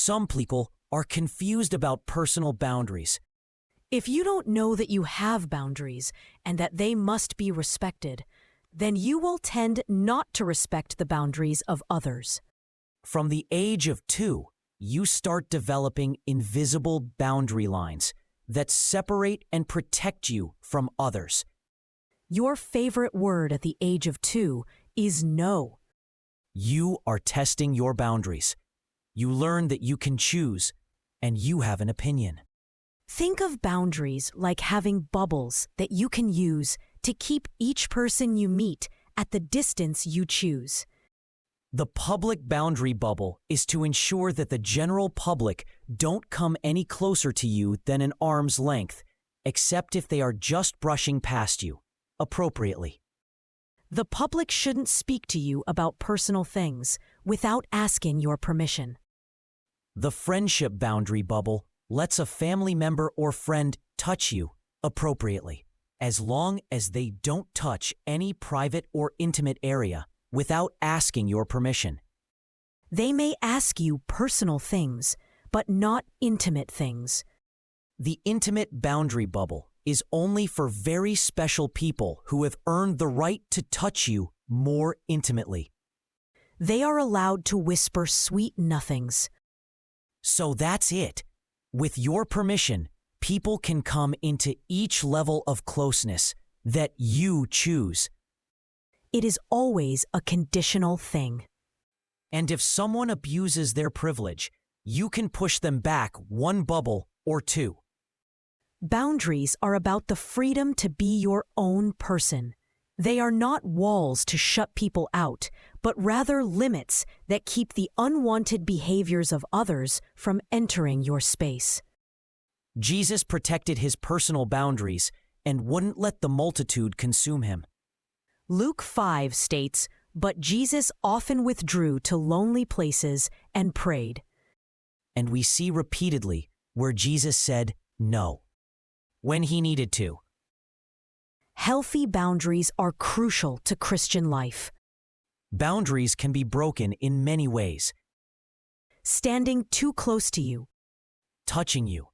Some people are confused about personal boundaries. If you don't know that you have boundaries and that they must be respected, then you will tend not to respect the boundaries of others. From the age of 2, you start developing invisible boundary lines that separate and protect you from others. Your favorite word at the age of 2 is no. You are testing your boundaries. You learn that you can choose, and you have an opinion. Think of boundaries like having bubbles that you can use to keep each person you meet at the distance you choose. The public boundary bubble is to ensure that the general public don't come any closer to you than an arm's length, except if they are just brushing past you, appropriately. The public shouldn't speak to you about personal things without asking your permission. The friendship boundary bubble lets a family member or friend touch you appropriately, as long as they don't touch any private or intimate area without asking your permission. They may ask you personal things, but not intimate things. The intimate boundary bubble is only for very special people who have earned the right to touch you more intimately. They are allowed to whisper sweet nothings. So that's it. With your permission, people can come into each level of closeness that you choose. It is always a conditional thing. And if someone abuses their privilege, you can push them back 1 bubble or 2. Boundaries are about the freedom to be your own person. They are not walls to shut people out, but rather limits that keep the unwanted behaviors of others from entering your space. Jesus protected his personal boundaries and wouldn't let the multitude consume him. Luke 5 states, "But Jesus often withdrew to lonely places and prayed." And we see repeatedly where Jesus said no, when he needed to. Healthy boundaries are crucial to Christian life. Boundaries can be broken in many ways. Standing too close to you. Touching you.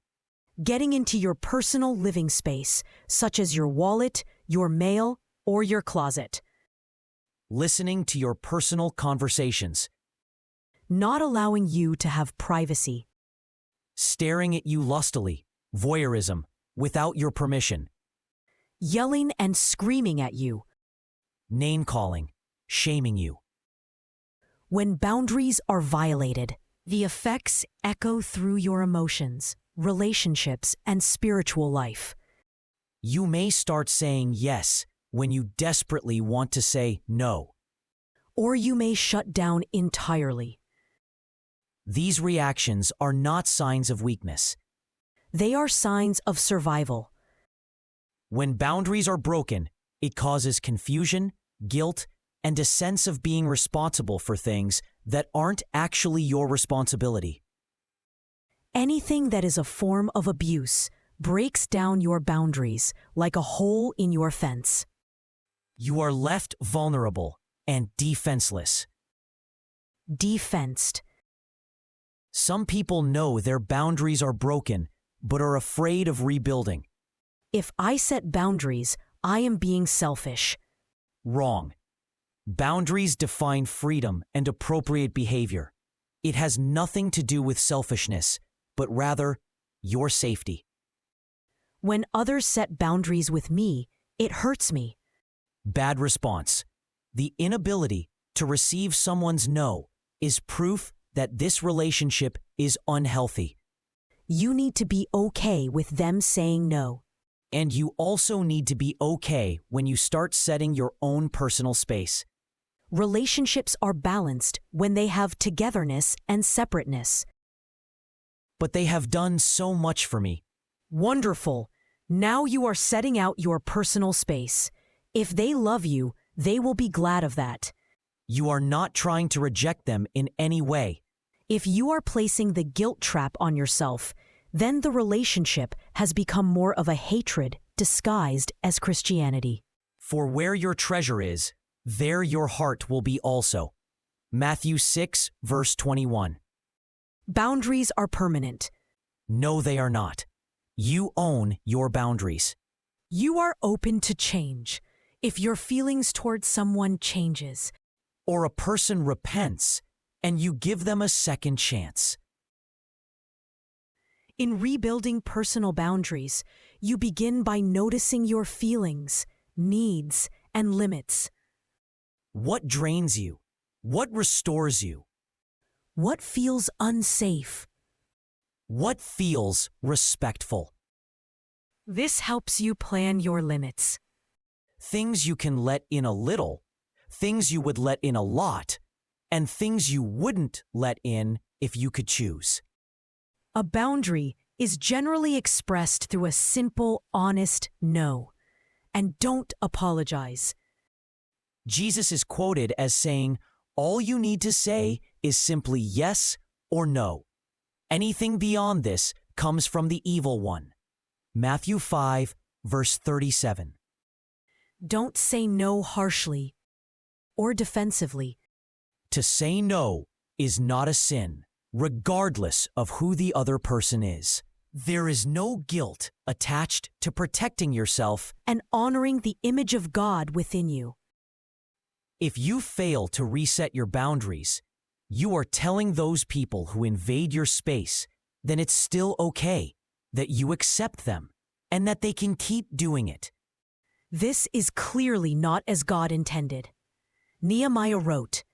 Getting into your personal living space, such as your wallet, your mail, or your closet. Listening to your personal conversations. Not allowing you to have privacy. Staring at you lustily, voyeurism, without your permission. Yelling and screaming at you. Name-calling, shaming you. When boundaries are violated, the effects echo through your emotions, relationships, and spiritual life. You may start saying yes when you desperately want to say no. Or you may shut down entirely. These reactions are not signs of weakness. They are signs of survival. When boundaries are broken, it causes confusion, guilt, and a sense of being responsible for things that aren't actually your responsibility. Anything that is a form of abuse breaks down your boundaries like a hole in your fence. You are left vulnerable and defenseless. Defensed. Some people know their boundaries are broken, but are afraid of rebuilding. If I set boundaries, I am being selfish. Wrong. Boundaries define freedom and appropriate behavior. It has nothing to do with selfishness, but rather your safety. When others set boundaries with me, it hurts me. Bad response. The inability to receive someone's no is proof that this relationship is unhealthy. You need to be okay with them saying no. And you also need to be okay when you start setting your own personal space. Relationships are balanced when they have togetherness and separateness. But they have done so much for me. Wonderful. Now you are setting out your personal space. If they love you, they will be glad of that. You are not trying to reject them in any way. If you are placing the guilt trap on yourself, then the relationship has become more of a hatred disguised as Christianity. For where your treasure is, there your heart will be also. Matthew 6, verse 21. Boundaries are permanent. No, they are not. You own your boundaries. You are open to change. If your feelings towards someone changes, Or a person repents and you give them a second chance. in rebuilding personal boundaries, you begin by noticing your feelings, needs, and limits. What drains you? What restores you? What feels unsafe? What feels respectful? This helps you plan your limits. Things you can let in a little, things you would let in a lot, and things you wouldn't let in if you could choose. A boundary is generally expressed through a simple, honest no. And don't apologize. Jesus is quoted as saying, all you need to say is simply yes or no. Anything beyond this comes from the evil one. Matthew 5, verse 37. Don't say no harshly or defensively. To say no is not a sin, regardless of who the other person is. There is no guilt attached to protecting yourself. And honoring the image of God within you. If you fail to reset your boundaries, you are telling those people who invade your space then it's still okay, that you accept them, and that they can keep doing it. This is clearly not as God intended. Nehemiah wrote,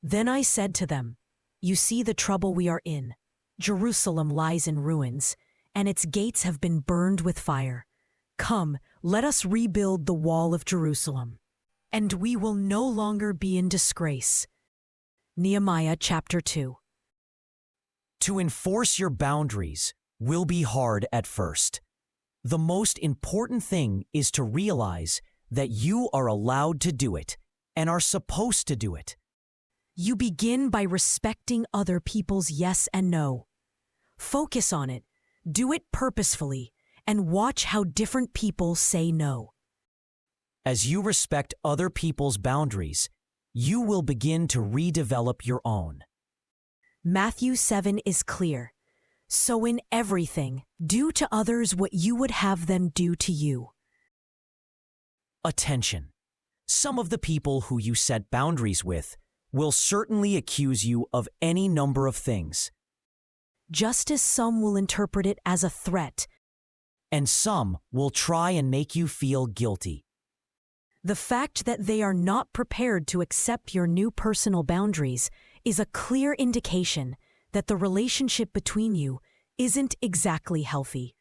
"Then I said to them, you see the trouble we are in. Jerusalem lies in ruins, and its gates have been burned with fire. Come, let us rebuild the wall of Jerusalem, and we will no longer be in disgrace." Nehemiah chapter 2. To enforce your boundaries will be hard at first. The most important thing is to realize that you are allowed to do it and are supposed to do it. You begin by respecting other people's yes and no. Focus on it, do it purposefully, and watch how different people say no. As you respect other people's boundaries, you will begin to redevelop your own. Matthew 7 is clear. So in everything, do to others what you would have them do to you. Attention. Some of the people who you set boundaries with will certainly accuse you of any number of things. Just as some will interpret it as a threat, and some will try and make you feel guilty. the fact that they are not prepared to accept your new personal boundaries is a clear indication that the relationship between you isn't exactly healthy.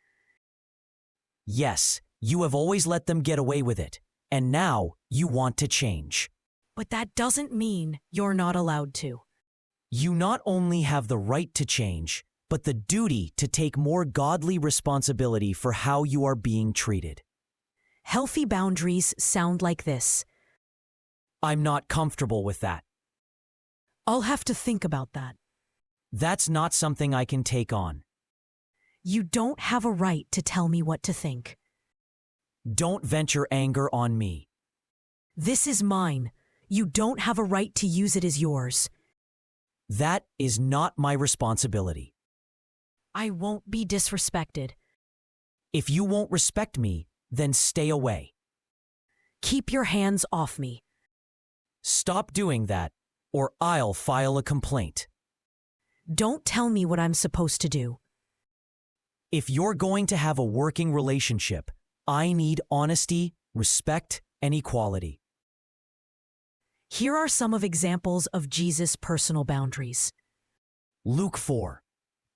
Yes, you have always let them get away with it, and now you want to change. But that doesn't mean you're not allowed to. You not only have the right to change, but the duty to take more godly responsibility for how you are being treated. Healthy boundaries sound like this. I'm not comfortable with that. I'll have to think about that. That's not something I can take on. You don't have a right to tell me what to think. Don't vent your anger on me. This is mine. You don't have a right to use it as yours. That is not my responsibility. I won't be disrespected. If you won't respect me, then stay away. Keep your hands off me. Stop doing that, or I'll file a complaint. Don't tell me what I'm supposed to do. If you're going to have a working relationship, I need honesty, respect, and equality. Here are some of examples of Jesus' personal boundaries. Luke 4.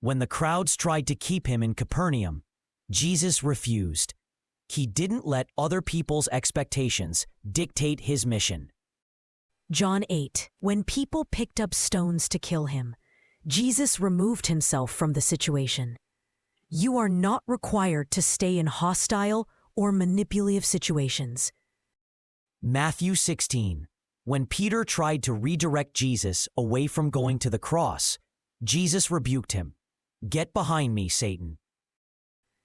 When the crowds tried to keep him in Capernaum, Jesus refused. He didn't let other people's expectations dictate his mission. John 8. When people picked up stones to kill him, Jesus removed himself from the situation. You are not required to stay in hostile or manipulative situations. Matthew 16. When Peter tried to redirect Jesus away from going to the cross, Jesus rebuked him. Get behind me, Satan.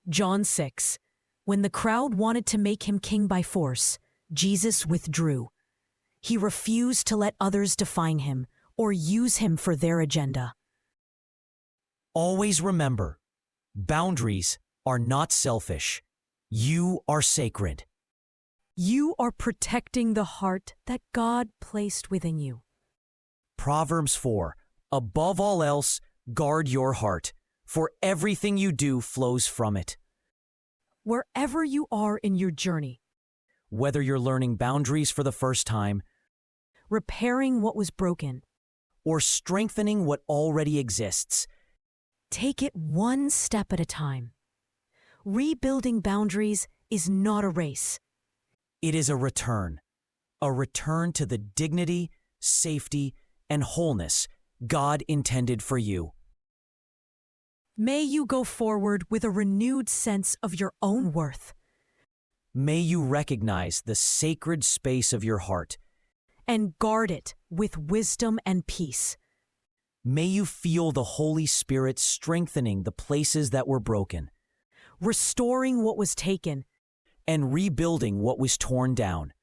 John 6. When the crowd wanted to make him king by force, Jesus withdrew. He refused to let others define him or use him for their agenda. Always remember, boundaries are not selfish. You are sacred. You are protecting the heart that God placed within you. Proverbs 4. Above all else, guard your heart, for everything you do flows from it. Wherever you are in your journey, Whether you're learning boundaries for the first time repairing what was broken, or strengthening what already exists, take it one step at a time. Rebuilding boundaries is not a race. it is a return to the dignity, safety, and wholeness God intended for you. May you go forward with a renewed sense of your own worth. May you recognize the sacred space of your heart. And guard it with wisdom and peace. May you feel the Holy Spirit strengthening the places that were broken Restoring what was taken. and rebuilding what was torn down.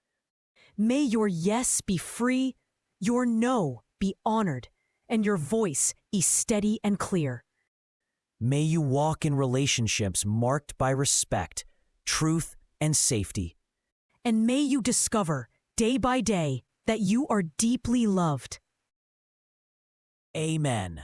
May your yes be free, your no be honored, and your voice be steady and clear. May you walk in relationships marked by respect, truth, and safety. And may you discover, day by day, that you are deeply loved. Amen.